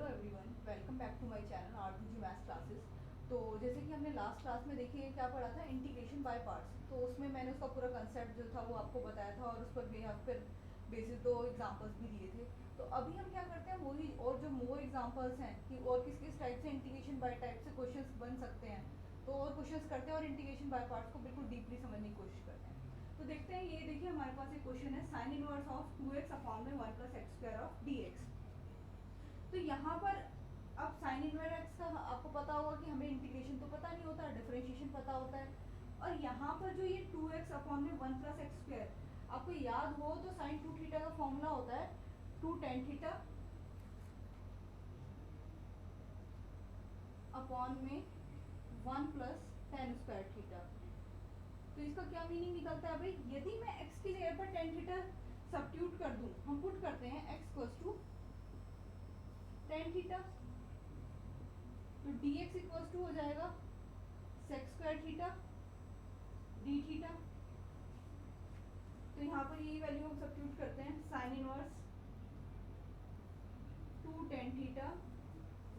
Hello everyone, welcome back to my channel R2G maths classes. तो जैसे कि हमने लास्ट क्लास में देखिए क्या पढ़ा था, इंटीग्रेशन बाय पार्ट्स। तो उसमें मैंने उसका पूरा कंसेप्ट जो था वो आपको बताया था और उस पर भी यहाँ पर बेसिस 2 एग्जांपल्स भी दिए थे। तो अभी हम क्या करते हैं वही और जो मोर एग्जांपल्स हैं कि और किस किस टाइप से इंटीग्रेशन बाय टाइप से क्वेश्चंस बन सकते हैं, तो और क्वेश्चंस करते हैं और इंटीग्रेशन बाय पार्ट्स को बिल्कुल डीपली समझने की कोशिश करते हैं। तो देखते हैं, ये देखिए हमारे पास एक क्वेश्चन है, sine inverse of 2x upon में 1 + x² ऑफ dx। तो यहाँ पर अब साइन इनवर्स एक्स का आपको पता होगा कि हमें इंटीग्रेशन तो पता नहीं होता, डिफरेंशिएशन पता होता है। और यहाँ पर जो ये 2x अपॉन में 1 + x², आपको याद हो तो साइन 2 थीटा का फॉर्मूला होता है 2 tan थीटा अपॉन में 1 + tan² थीटा। तो इसका क्या मीनिंग निकलता है भाई, यदि मैं x की जगह पर tan थीटा सब्स्टिट्यूट कर दूं, हम पुट करते हैं x = tan थीटा, तो dx = हो जाएगा sec² थीटा d थीटा। तो यहाँ पर यही वैल्यू हम सब्स्टिट्यूट करते हैं, sine inverse 2 tan theta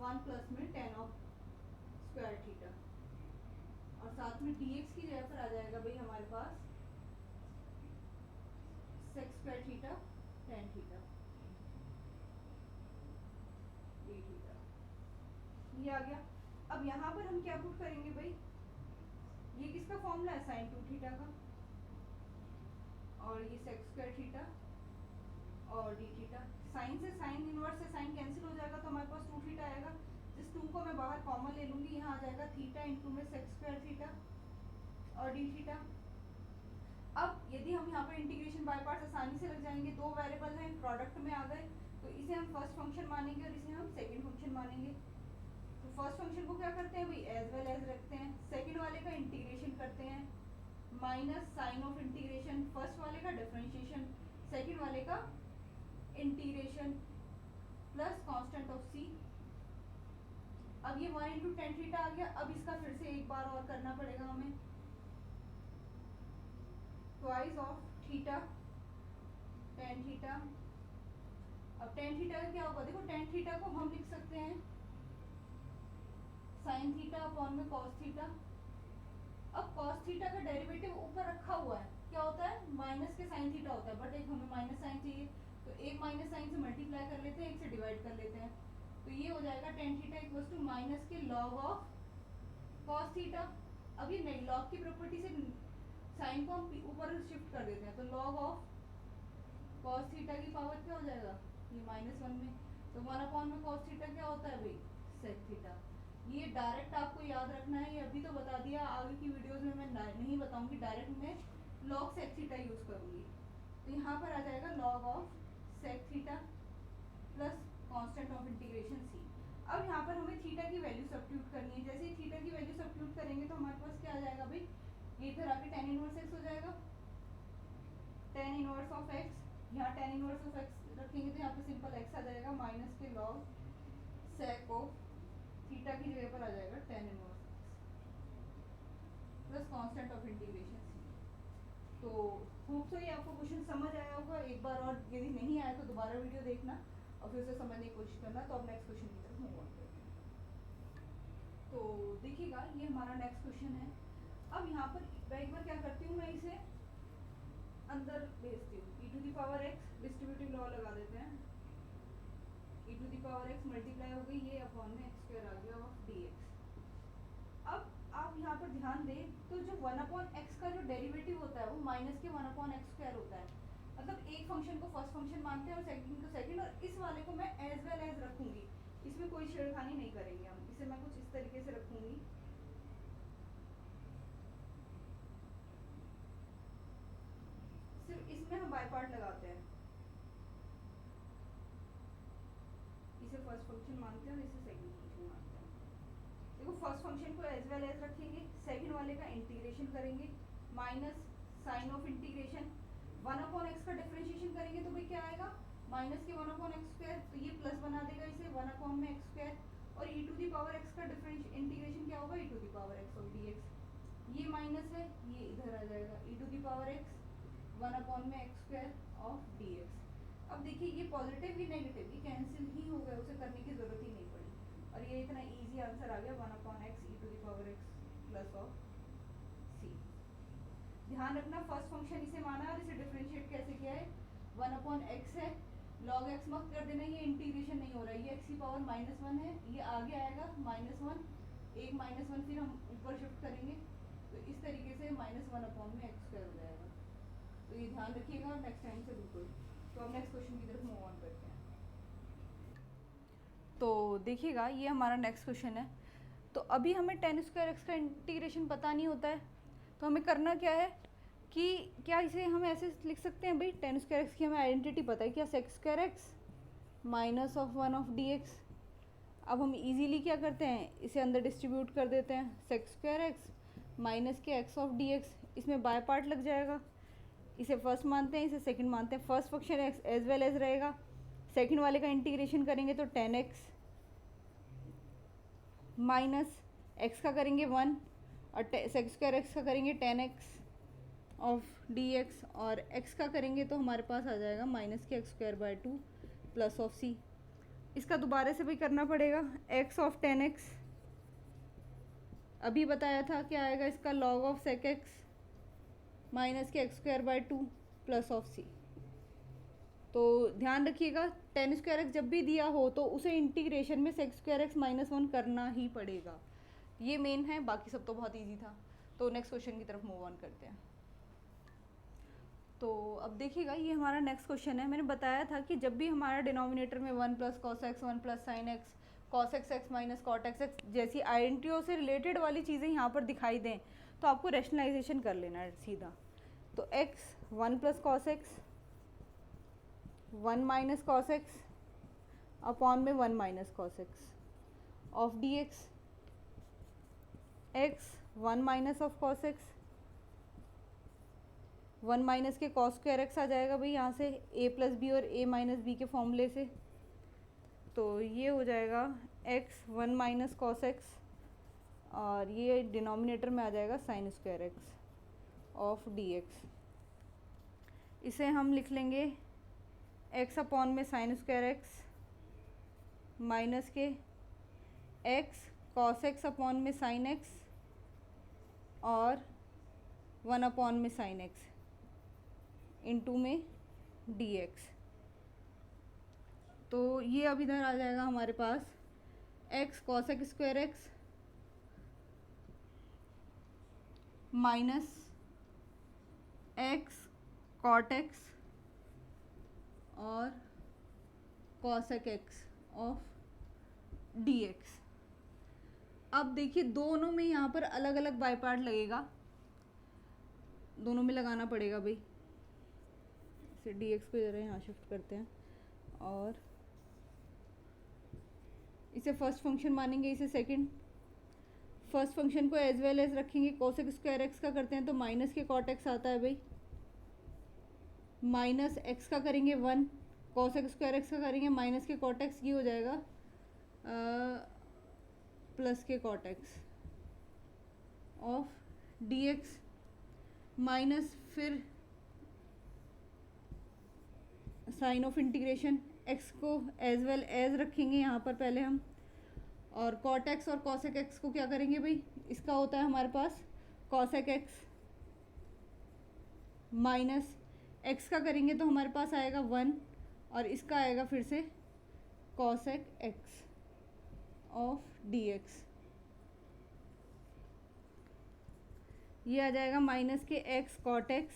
1 plus में tan² थीटा, और साथ में dx की जगह पर आ जाएगा भाई हमारे पास sec² theta tan theta d theta. ये आ गया। अब यहाँ पर हम क्या पुट करेंगे भाई, ये किसका फॉर्मूला है, साइन 2 थीटा का, और ये sec² थीटा और d थीटा। साइन से साइन इनवर्स से साइन कैंसिल हो जाएगा, तो हमारे पास 2 थीटा आएगा। जिस 2 को मैं बाहर कॉमन ले लूंगी, यहाँ आ जाएगा थीटा इंटू में sec² थीटा और d थीटा। अब यदि हम यहाँ पर इंटीग्रेशन बाय पार्ट्स आसानी से लग जाएंगे, दो वेरिएबल हैं प्रोडक्ट में आ गए, तो इसे हम फर्स्ट फंक्शन मानेंगे और इसे हम सेकेंड फंक्शन मानेंगे। तो फर्स्ट फंक्शन को क्या करते हैं भाई, एज वेल एज रखते हैं, सेकेंड वाले का इंटीग्रेशन करते हैं, minus sine of integration, first वाले का डिफरेंशिएशन, सेकेंड वाले का integration plus constant of c। अब ये 1 × tan थीटा आ गया। अब इसका फिर से एक बार और करना पड़ेगा हमें, twice of theta tan theta. अब tan थीटा का क्या होगा, देखो tan थीटा को हम लिख सकते हैं साइन थीटा अपॉन में cos थीटा। अब cos थीटा का डेरिवेटिव ऊपर रखा हुआ है, क्या होता है, माइनस के साइन थीटा होता है, बट एक हमें माइनस साइन चाहिए, तो एक माइनस साइन से मल्टीप्लाई कर लेते हैं, एक से डिवाइड कर लेते हैं। तो ये हो जाएगा tan थीटा = माइनस के लॉग ऑफ cos थीटा। अब ये नहीं, लॉग की प्रॉपर्टी से साइन को हम ऊपर शिफ्ट कर देते हैं, तो लॉग ऑफ cos थीटा की पावर क्या हो जाएगा, ये -1 में, तो 1/में cos थीटा क्या होता है भाई, sec थीटा। ये डायरेक्ट आपको याद रखना है, ये अभी तो बता दिया, आगे की वीडियोस में मैं नहीं बताऊंगी, डायरेक्ट मैं log sec थीटा यूज करूंगी। तो यहाँ पर आ जाएगा log of sec theta plus constant of integration c। अब यहाँ पर हमें थीटा की वैल्यू सब्स्टिट्यूट करनी है। जैसे ही थीटा की वैल्यू सब्स्टिट्यूट करेंगे तो हमारे पास क्या आ जाएगा भाई, ये इधर आके tan इनवर्स x हो जाएगा, tan इनवर्स ऑफ x, यहाँ tan इनवर्स ऑफ x रखेंगे तो यहाँ पे सिंपल x आ जाएगा, माइनस के log sec ऑफ थीटा की जगह पर आ जाएगा tan inverse plus constant of integration c। तो होप सो ये आपको क्वेश्चन समझ आया होगा। एक बार और यदि नहीं आया तो दोबारा वीडियो देखना और फिर उसे समझने की कोशिश करना। तो अब नेक्स्ट क्वेश्चन की तरफ मूव ऑन करते हैं। तो देखिएगा, ये हमारा नेक्स्ट क्वेश्चन है। अब यहाँ पर एक बार क्या करती हूँ, मैं इसे अंदर भेजती हूँ, e⁴x डिस्ट्रीब्यूटिव लॉ लगा देते हैं, e⁴x मल्टीप्लाई हो गई, ये अपॉन में x² आ गया ऑफ dx। अब आप यहाँ पर ध्यान दें तो जो 1/x का जो डेरिवेटिव होता है वो माइनस के 1/x² होता है। मतलब एक फंक्शन को फर्स्ट फंक्शन मानते हैं और सेकंड को सेकंड, और इस वाले को मैं एज वेल एज रखूंगी, इसमें कोई छेड़खानी नहीं करेंगे हम, इसे मैं कुछ इस तरीके से रखूंगी। सिर्फ इसमें हम बाय पार्ट लगाते हैं, इसे फर्स्ट फंक्शन मानते हैं और इसे सेकंड फंक्शन मानते हैं। देखो फर्स्ट फंक्शन को एज वेल एज रखेंगे, सेकंड वाले का इंटीग्रेशन करेंगे, minus sine of integration, 1/x का डिफरेंशिएशन करेंगे तो भाई क्या आएगा, माइनस के 1/x², तो ये प्लस बना देगा इसे 1/x², और e⁴x का इंटीग्रेशन क्या होगा, e⁴x ऑफ dx। ये माइनस है, ये इधर आ जाएगा e⁴x 1/x² ऑफ dx। अब देखिए ये पॉजिटिव, ये नेगेटिव, ये कैंसिल ही हो गया, उसे करने की जरूरत ही नहीं ये इतना इजी आंसर आ गया 1/x e to the power x plus of c। ध्यान रखना फर्स्ट फंक्शन इसे माना और इसे डिफरेंशिएट कैसे किया है, 1/x है, log x मत कर देना, ये इंटीग्रेशन नहीं हो रहा है, ये x की पावर -1 है, ये आगे आएगा -1, एक -1 फिर हम ऊपर शिफ्ट करेंगे, तो इस तरीके से -1/x² हो जाएगा। तो ये ध्यान रखिएगा नेक्स्ट टाइम से बिल्कुल। तो अब नेक्स्ट क्वेश्चन की तरफ मूव ऑन करते हैं। तो देखिएगा ये हमारा नेक्स्ट क्वेश्चन है। तो अभी हमें tan² x का इंटीग्रेशन पता नहीं होता है, तो हमें करना क्या है कि क्या इसे हम ऐसे लिख सकते हैं भाई, tan² x की हमें आइडेंटिटी पता है क्या, sec² x minus of 1/dx। अब हम इजीली क्या करते हैं, इसे अंदर डिस्ट्रीब्यूट कर देते हैं, sec² x माइनस के x/dx, इसमें बाय पार्ट लग जाएगा, इसे फर्स्ट मानते हैं, इसे सेकंड मानते हैं, first function x as well as रहेगा, सेकंड वाले का इंटीग्रेशन करेंगे तो tan x माइनस x का करेंगे 1 और sec² x का करेंगे tan x ऑफ dx और x का करेंगे तो हमारे पास आ जाएगा -x² प्लस ऑफ c। इसका दोबारा से भी करना पड़ेगा, x ऑफ tan x अभी बताया था क्या आएगा इसका, log of sec x -x² plus of c। तो ध्यान रखिएगा tan² x जब भी दिया हो तो उसे इंटीग्रेशन में sec² x -1 करना ही पड़ेगा, ये मेन है, बाकी सब तो बहुत इजी था। तो नेक्स्ट क्वेश्चन की तरफ मूव ऑन करते हैं। तो अब देखिएगा ये हमारा नेक्स्ट क्वेश्चन है। मैंने बताया था कि जब भी हमारा डिनोमिनेटर में 1 + cos x 1 + sin x cos x minus cot x जैसी आइडेंटिटीयों से रिलेटेड वाली चीज़ें यहाँ पर दिखाई दें तो आपको रैशनलाइजेशन कर लेना है सीधा। तो x 1 + cos x 1 - cos x upon में 1 - cos x of dx x 1 - of cos x 1 minus के cos² x आ जाएगा भाई यहाँ से a + b और a - b के फॉर्मूले से, तो ये हो जाएगा x 1 - cos x और ये डिनोमिनेटर में आ जाएगा sin² x ऑफ dx। इसे हम लिख लेंगे x अपॉन में sin² x माइनस के x cos x अपॉन में sin x और 1 अपॉन में sin x इनटू में dx। तो ये अब इधर आ जाएगा हमारे पास x cos x² x minus x cot x और cos x ऑफ dx। अब देखिए दोनों में यहाँ पर अलग अलग बाय पार्ट लगेगा, दोनों में लगाना पड़ेगा भाई। इसे dx को जरा यहाँ शिफ्ट करते हैं और इसे फर्स्ट फंक्शन मानेंगे, इसे सेकंड। फर्स्ट फंक्शन को एज वेल एज रखेंगे, cos x² x का करते हैं तो माइनस के cot x आता है भाई, माइनस x का करेंगे 1 cos x² x का करेंगे माइनस के cot x, ये हो जाएगा प्लस के cot x of dx minus फिर साइन ऑफ इंटीग्रेशन, x को एज वेल एज रखेंगे यहाँ पर पहले हम, और cot x और cos x को क्या करेंगे भाई, इसका होता है हमारे पास cos x माइनस x का करेंगे तो हमारे पास आएगा 1 और इसका आएगा फिर से cos x ऑफ dx। ये आ जाएगा माइनस के x cot x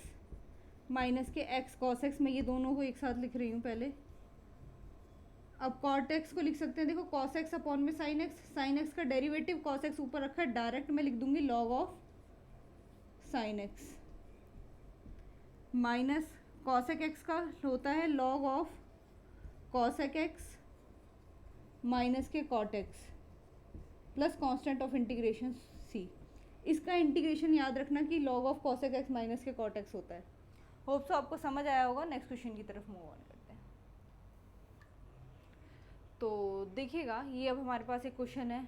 माइनस के x cos x, मैं ये दोनों को एक साथ लिख रही हूँ पहले। अब cot x को लिख सकते हैं, देखो cos x अपॉन में sin x का डेरिवेटिव cos x ऊपर रखा है, डायरेक्ट मैं लिख दूंगी log of sin x minus cos x का होता है log of cos x minus के cot x plus constant of integration c। इसका इंटीग्रेशन याद रखना कि log of cos x minus के cot x होता है। होप सो आपको समझ आया होगा। नेक्स्ट क्वेश्चन की तरफ मूव ऑन करते हैं। तो देखिएगा ये अब हमारे पास एक क्वेश्चन है,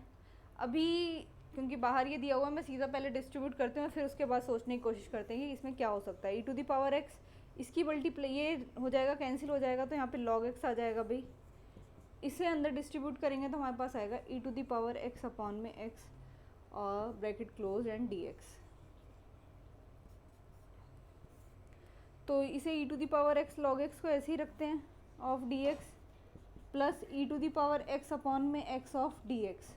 अभी क्योंकि बाहर ये दिया हुआ है मैं सीधा पहले डिस्ट्रीब्यूट करते हैं फिर उसके बाद सोचने की कोशिश करते हैं कि इसमें क्या हो सकता है। e to the power x इसकी मल्टीप्लाई ये हो जाएगा, कैंसिल हो जाएगा, तो यहाँ पे log x आ जाएगा भाई, इसे अंदर डिस्ट्रीब्यूट करेंगे तो हमारे पास आएगा e to the power x upon में x और ब्रैकेट क्लोज एंड dx। तो इसे e to the power x log x को ऐसे ही रखते हैं of dx plus e to the power x upon में x ऑफ dx।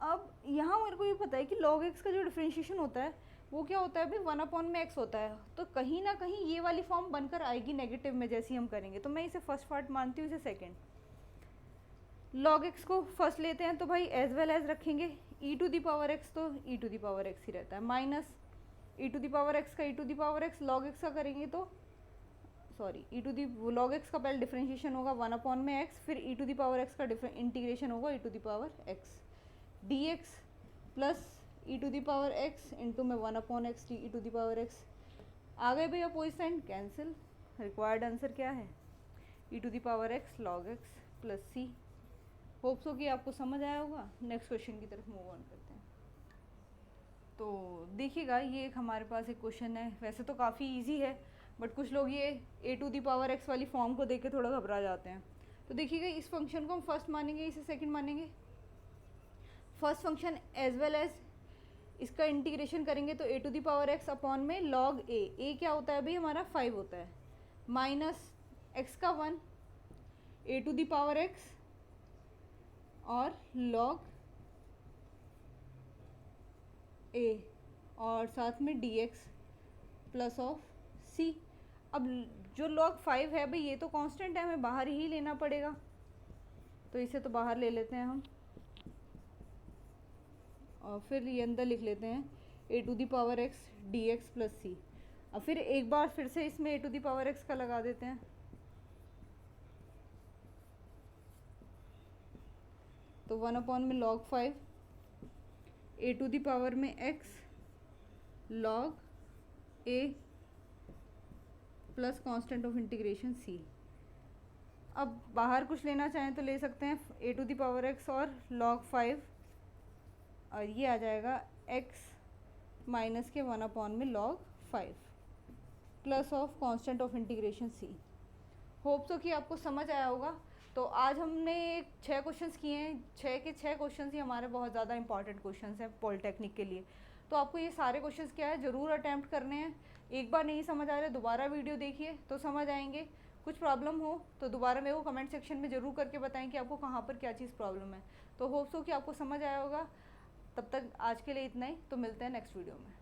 अब यहाँ मेरे को ये पता है कि log x का जो डिफ्रेंशिएशन होता है वो क्या होता है अभी 1 अपॉन में x होता है, तो कहीं ना कहीं ये वाली फॉर्म बनकर आएगी नेगेटिव में जैसे ही हम करेंगे। तो मैं इसे फर्स्ट पार्ट मानती हूँ, इसे सेकेंड। log x को फर्स्ट लेते हैं तो भाई एज वेल एज रखेंगे e to the power x, तो e to the power x ही रहता है, minus e to the power x का e to the power x log x का करेंगे तो sorry e to the log x का पहले डिफ्रेंशिएशन होगा 1 अपॉन में x, फिर e to the power x का इंटीग्रेशन होगा e to the power x dx plus e to the power x into में 1 upon x e to the power x। आ गए भाई opposite sign cancel. Required answer क्या है e to the power x log x plus c। Hope so कि आपको समझ आया होगा। नेक्स्ट क्वेश्चन की तरफ मूव ऑन करते हैं। तो देखिएगा ये एक हमारे पास एक क्वेश्चन है, वैसे तो काफ़ी इजी है बट कुछ लोग ये a to the power x वाली फॉर्म को देख के थोड़ा घबरा जाते हैं। तो देखिएगा इस फंक्शन को हम फर्स्ट मानेंगे, इसे सेकंड मानेंगे। First function as well as इसका इंटीग्रेशन करेंगे तो a to the power x upon में log a क्या होता है भाई हमारा 5 होता है, माइनस x का 1 a to the power x और log a और साथ में dx प्लस ऑफ c। अब जो log 5 है भाई ये तो कांस्टेंट है, हमें बाहर ही लेना पड़ेगा, तो इसे तो बाहर ले लेते हैं हम और फिर ये अंदर लिख लेते हैं a to the power x dx plus c। अब फिर एक बार फिर से इसमें a to the power x का लगा देते हैं, तो 1 अपॉन में log 5 a to the power में x log a plus constant of integration c। अब बाहर कुछ लेना चाहें तो ले सकते हैं a to the power x और log 5 और ये आ जाएगा x माइनस के 1 अपॉन में log 5 plus of constant of integration c। Hope so कि आपको समझ आया होगा। तो आज हमने 6 क्वेश्चंस किए हैं, 6 के 6 क्वेश्चंस ही हमारे बहुत ज़्यादा इंपॉर्टेंट क्वेश्चंस हैं पॉलिटेक्निक के लिए। तो आपको ये सारे क्वेश्चंस क्या है ज़रूर अटैम्प्ट करने हैं। एक बार नहीं समझ आ रहे दोबारा वीडियो देखिए तो समझ आएंगे। कुछ प्रॉब्लम हो तो दोबारा मेरे को कमेंट सेक्शन में ज़रूर करके बताएं कि आपको कहाँ पर क्या चीज़ प्रॉब्लम है। तो होप सो कि आपको समझ आया होगा। तब तक आज के लिए इतना ही, तो मिलते हैं नेक्स्ट वीडियो में।